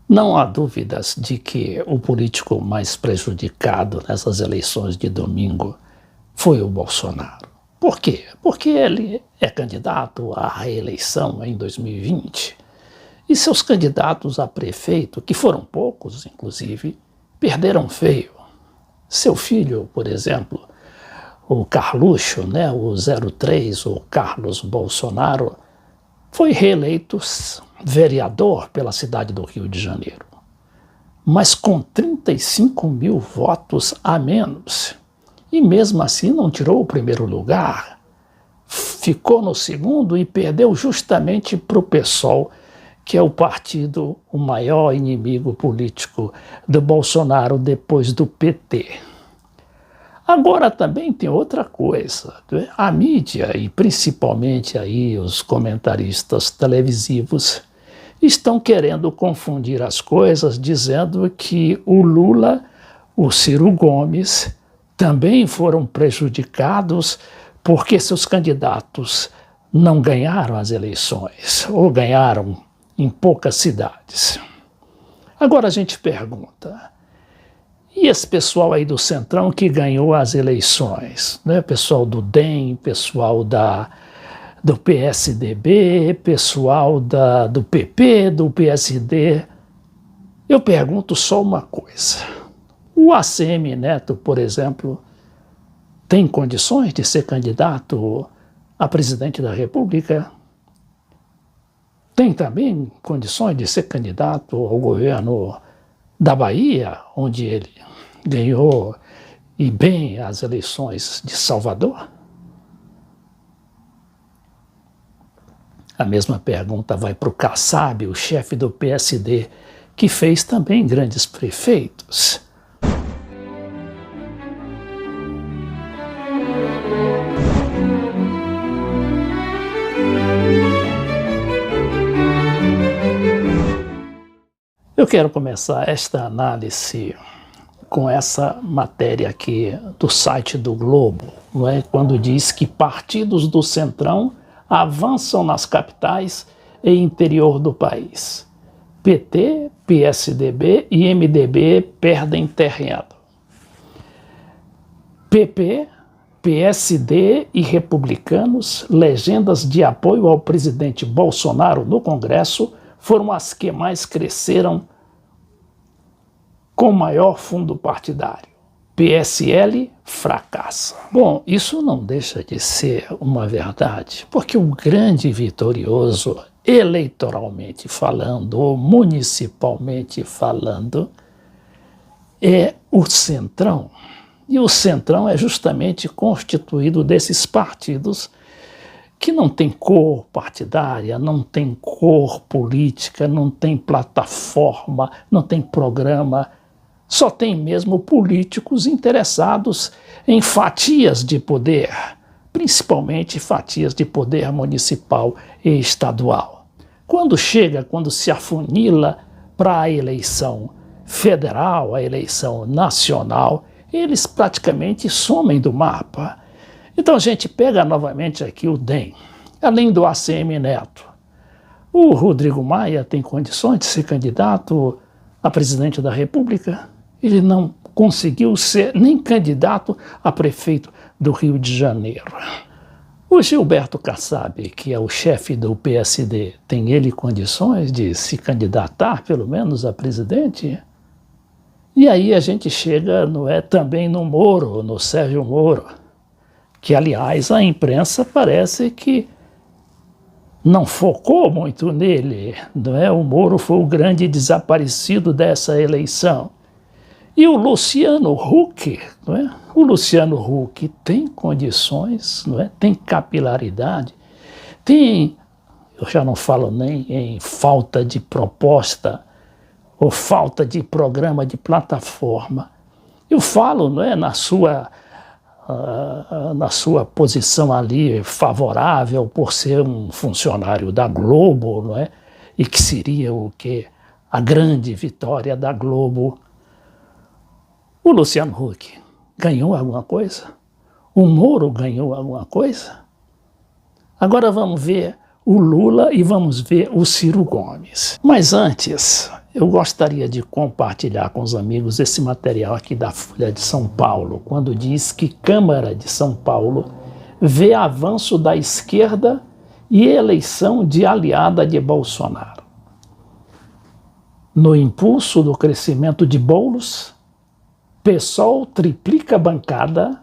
Não há dúvidas de que o político mais prejudicado nessas eleições de domingo foi o Bolsonaro. Por quê? Porque ele é candidato à reeleição em 2020 e seus candidatos a prefeito, que foram poucos, inclusive, perderam feio. Seu filho, por exemplo, o Carluxo, o 03, o Carlos Bolsonaro, foi reeleito vereador pela cidade do Rio de Janeiro, mas com 35 mil votos a menos. E mesmo assim não tirou o primeiro lugar, ficou no segundo e perdeu justamente para o PSOL, que é o partido, o maior inimigo político do Bolsonaro depois do PT. Agora também tem outra coisa, a mídia e principalmente aí os comentaristas televisivos estão querendo confundir as coisas, dizendo que o Lula, o Ciro Gomes, também foram prejudicados porque seus candidatos não ganharam as eleições, ou ganharam em poucas cidades. Agora a gente pergunta, e esse pessoal aí do Centrão que ganhou as eleições? Pessoal do DEM, pessoal do PSDB, pessoal do PP, do PSD. Eu pergunto só uma coisa. O ACM Neto, por exemplo, tem condições de ser candidato a presidente da República? Tem também condições de ser candidato ao governo da Bahia, onde ele ganhou e bem as eleições de Salvador? A mesma pergunta vai para o Kassab, o chefe do PSD, que fez também grandes prefeitos. Eu quero começar esta análise com essa matéria aqui do site do Globo, quando diz que partidos do Centrão avançam nas capitais e interior do país. PT, PSDB e MDB perdem terreno. PP, PSD e republicanos, legendas de apoio ao presidente Bolsonaro no Congresso, foram as que mais cresceram com maior fundo partidário. PSL fracassa. Bom, isso não deixa de ser uma verdade, porque o grande vitorioso, eleitoralmente falando, ou municipalmente falando, é o Centrão. E o Centrão é justamente constituído desses partidos que não tem cor partidária, não tem cor política, não tem plataforma, não tem programa, só tem mesmo políticos interessados em fatias de poder, principalmente fatias de poder municipal e estadual. Quando se afunila para a eleição federal, a eleição nacional, eles praticamente somem do mapa. Então a gente pega novamente aqui o DEM, além do ACM Neto. O Rodrigo Maia tem condições de ser candidato a presidente da República? Ele não conseguiu ser nem candidato a prefeito do Rio de Janeiro. O Gilberto Kassab, que é o chefe do PSD, tem ele condições de se candidatar, pelo menos, a presidente? E aí a gente chega também no Moro, no Sérgio Moro, que, aliás, a imprensa parece que não focou muito nele, O Moro foi o grande desaparecido dessa eleição. E o Luciano Huck, O Luciano Huck tem condições, Tem capilaridade, eu já não falo nem em falta de proposta ou falta de programa de plataforma. Eu falo, na sua posição ali favorável por ser um funcionário da Globo, E que seria o quê? A grande vitória da Globo. O Luciano Huck ganhou alguma coisa? O Moro ganhou alguma coisa? Agora vamos ver o Lula e vamos ver o Ciro Gomes. Mas antes, eu gostaria de compartilhar com os amigos esse material aqui da Folha de São Paulo, quando diz que Câmara de São Paulo vê avanço da esquerda e eleição de aliada de Bolsonaro. No impulso do crescimento de Boulos, PSOL triplica a bancada,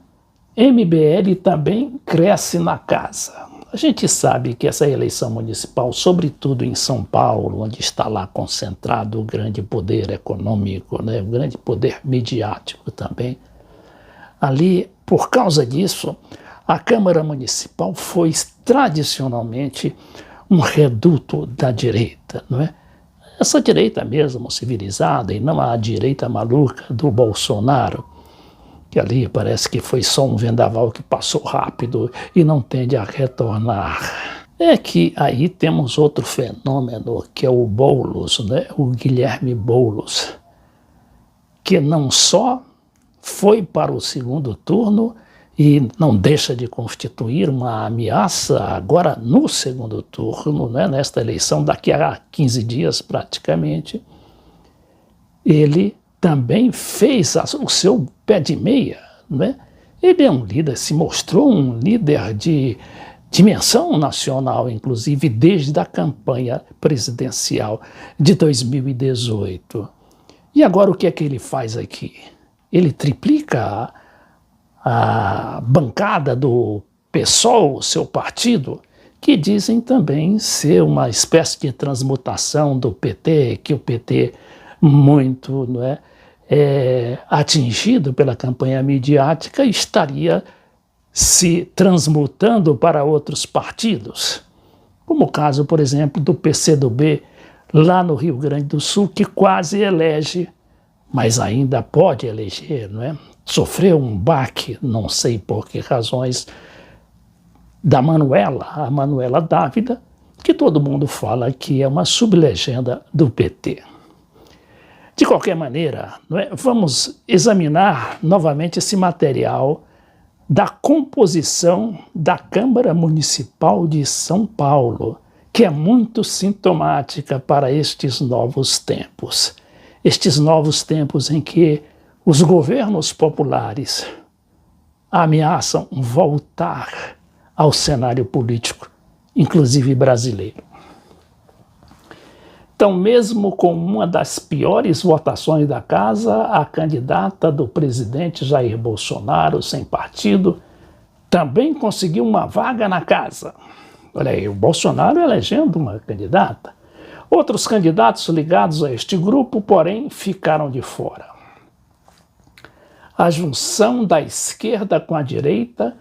MBL também cresce na casa. A gente sabe que essa eleição municipal, sobretudo em São Paulo, onde está lá concentrado o grande poder econômico, né, o grande poder midiático também, ali, por causa disso, a Câmara Municipal foi tradicionalmente um reduto da direita, não é? Essa direita mesmo, civilizada, e não a direita maluca do Bolsonaro, que ali parece que foi só um vendaval que passou rápido e não tende a retornar. É que aí temos outro fenômeno, que é o Boulos, né? O Guilherme Boulos, que não só foi para o segundo turno e não deixa de constituir uma ameaça agora no segundo turno, né? Nesta eleição, daqui a 15 dias praticamente, ele também fez o seu pé de meia, né? Ele é um líder, se mostrou um líder de dimensão nacional, inclusive desde a campanha presidencial de 2018. E agora o que é que ele faz aqui? Ele triplica a bancada do PSOL, seu partido, que dizem também ser uma espécie de transmutação do PT, que o PT muito, não é, atingido pela campanha midiática, estaria se transmutando para outros partidos, como o caso, por exemplo, do PCdoB lá no Rio Grande do Sul, que quase elege, mas ainda pode eleger, não é? Sofreu um baque, não sei por que razões, da Manuela, a Manuela Dávila, que todo mundo fala que é uma sublegenda do PT. De qualquer maneira, não é? Vamos examinar novamente esse material da composição da Câmara Municipal de São Paulo, que é muito sintomática para estes novos tempos. Estes novos tempos em que os governos populares ameaçam voltar ao cenário político, inclusive brasileiro. Então, mesmo com uma das piores votações da casa, a candidata do presidente Jair Bolsonaro, sem partido, também conseguiu uma vaga na casa. Olha aí, o Bolsonaro elegendo uma candidata. Outros candidatos ligados a este grupo, porém, ficaram de fora. A junção da esquerda com a direita,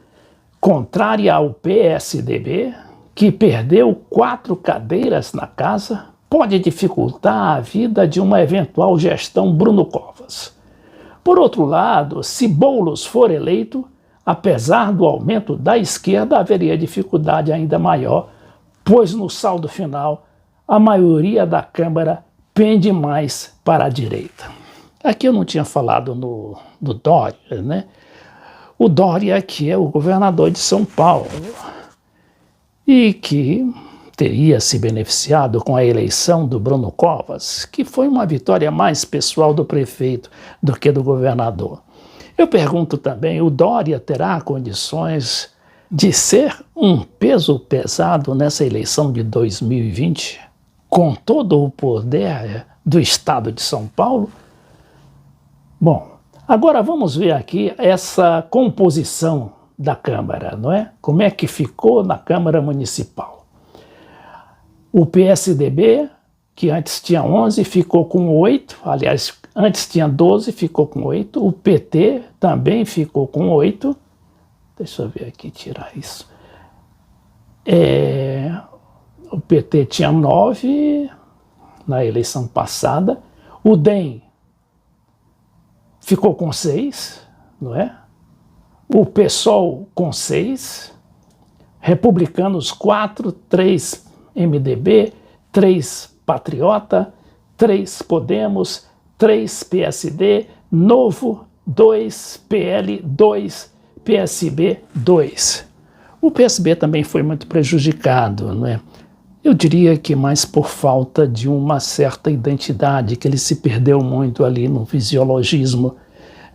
contrária ao PSDB, que perdeu 4 cadeiras na casa, pode dificultar a vida de uma eventual gestão Bruno Covas. Por outro lado, se Boulos for eleito, apesar do aumento da esquerda, haveria dificuldade ainda maior, pois no saldo final, a maioria da Câmara pende mais para a direita. Aqui eu não tinha falado do Dória, né? O Dória, que é o governador de São Paulo, e que teria se beneficiado com a eleição do Bruno Covas, que foi uma vitória mais pessoal do prefeito do que do governador. Eu pergunto também, o Dória terá condições de ser um peso pesado nessa eleição de 2020, com todo o poder do Estado de São Paulo? Bom, agora vamos ver aqui essa composição da Câmara, não é? Como é que ficou na Câmara Municipal? O PSDB, que antes tinha 11, ficou com 8, aliás, antes tinha 12, ficou com 8. O PT também ficou com 8. Deixa eu ver aqui, tirar isso. O PT tinha 9 na eleição passada. O DEM ficou com 6, não é? O PSOL com 6. Republicanos 4, 3 MDB, 3 Patriota, 3 Podemos, 3 PSD, Novo, 2 PL, 2 PSB, 2. O PSB também foi muito prejudicado, não é? Eu diria que mais por falta de uma certa identidade, que ele se perdeu muito ali no fisiologismo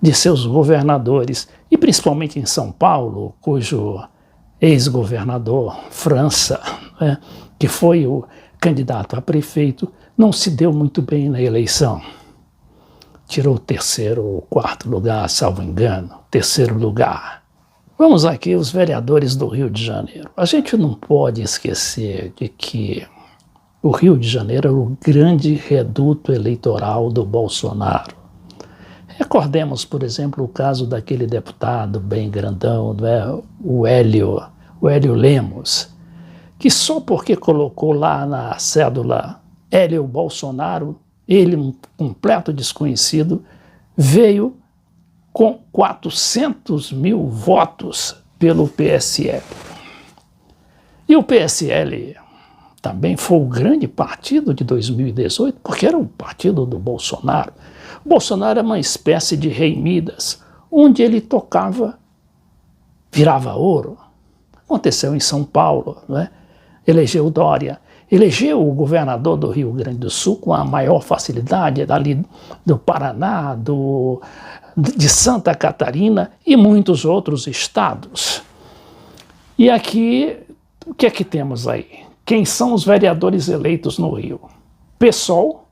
de seus governadores, e principalmente em São Paulo, cujo ex-governador, França, né, que foi o candidato a prefeito, não se deu muito bem na eleição. Tirou o terceiro ou quarto lugar, salvo engano, terceiro lugar. Vamos aqui os vereadores do Rio de Janeiro. A gente não pode esquecer de que o Rio de Janeiro é o grande reduto eleitoral do Bolsonaro. Recordemos, por exemplo, o caso daquele deputado bem grandão, né, o Hélio Lemos, que só porque colocou lá na cédula Hélio Bolsonaro, ele, um completo desconhecido, veio com 400 mil votos pelo PSL. E o PSL também foi o grande partido de 2018, porque era o partido do Bolsonaro. O Bolsonaro é uma espécie de rei Midas, onde ele tocava, virava ouro. Aconteceu em São Paulo, né? Elegeu Dória, elegeu o governador do Rio Grande do Sul com a maior facilidade, ali do Paraná, de Santa Catarina e muitos outros estados. E aqui, o que é que temos aí? Quem são os vereadores eleitos no Rio? PSOL,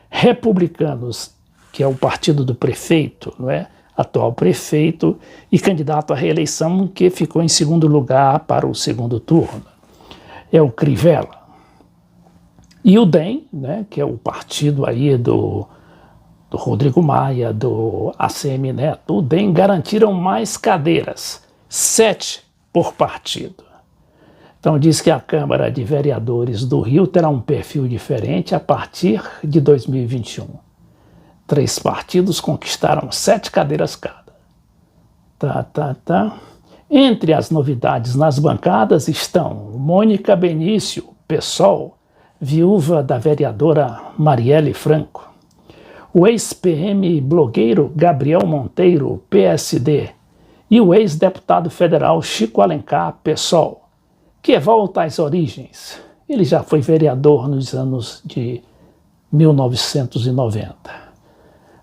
Republicanos, que é o partido do prefeito, não é? Atual prefeito e candidato à reeleição, que ficou em segundo lugar para o segundo turno. É o Crivella. E o DEM, né, que é o partido aí do Rodrigo Maia, do ACM Neto, o DEM garantiram mais cadeiras, 7 por partido. Então diz que a Câmara de Vereadores do Rio terá um perfil diferente a partir de 2021. 3 partidos conquistaram 7 cadeiras cada. Entre as novidades nas bancadas estão Mônica Benício, PSOL, viúva da vereadora Marielle Franco, o ex-PM blogueiro Gabriel Monteiro, PSD, e o ex-deputado federal Chico Alencar, PSOL, que volta às origens. Ele já foi vereador nos anos de 1990.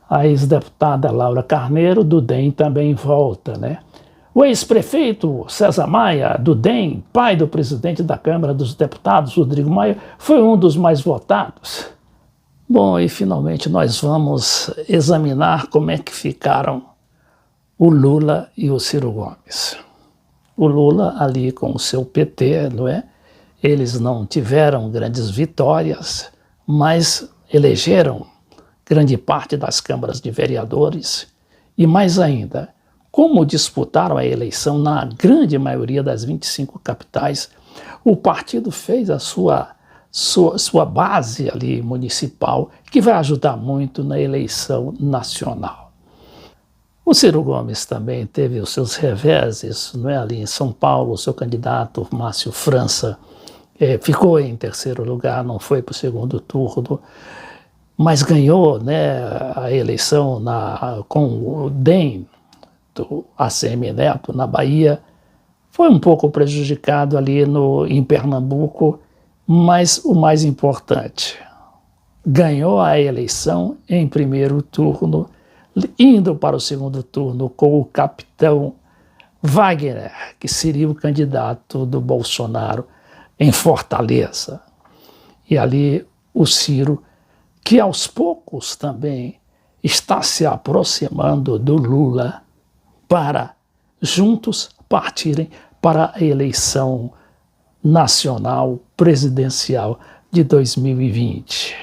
A ex-deputada Laura Carneiro, do DEM, também volta, né? O ex-prefeito César Maia, do DEM, pai do presidente da Câmara dos Deputados, Rodrigo Maia, foi um dos mais votados. Bom, e finalmente nós vamos examinar como é que ficaram o Lula e o Ciro Gomes. O Lula ali com o seu PT, não é? Eles não tiveram grandes vitórias, mas elegeram grande parte das câmaras de vereadores e mais ainda, como disputaram a eleição na grande maioria das 25 capitais, o partido fez a sua base ali municipal, que vai ajudar muito na eleição nacional. O Ciro Gomes também teve os seus reveses, não é? Ali em São Paulo, o seu candidato, Márcio França, ficou em terceiro lugar, não foi para o segundo turno, mas ganhou, né, a eleição com o DEM, do ACM Neto, na Bahia. Foi um pouco prejudicado ali em Pernambuco, mas o mais importante, ganhou a eleição em primeiro turno, indo para o segundo turno com o capitão Wagner, que seria o candidato do Bolsonaro em Fortaleza. E ali o Ciro, que aos poucos também está se aproximando do Lula para juntos partirem para a eleição nacional presidencial de 2020.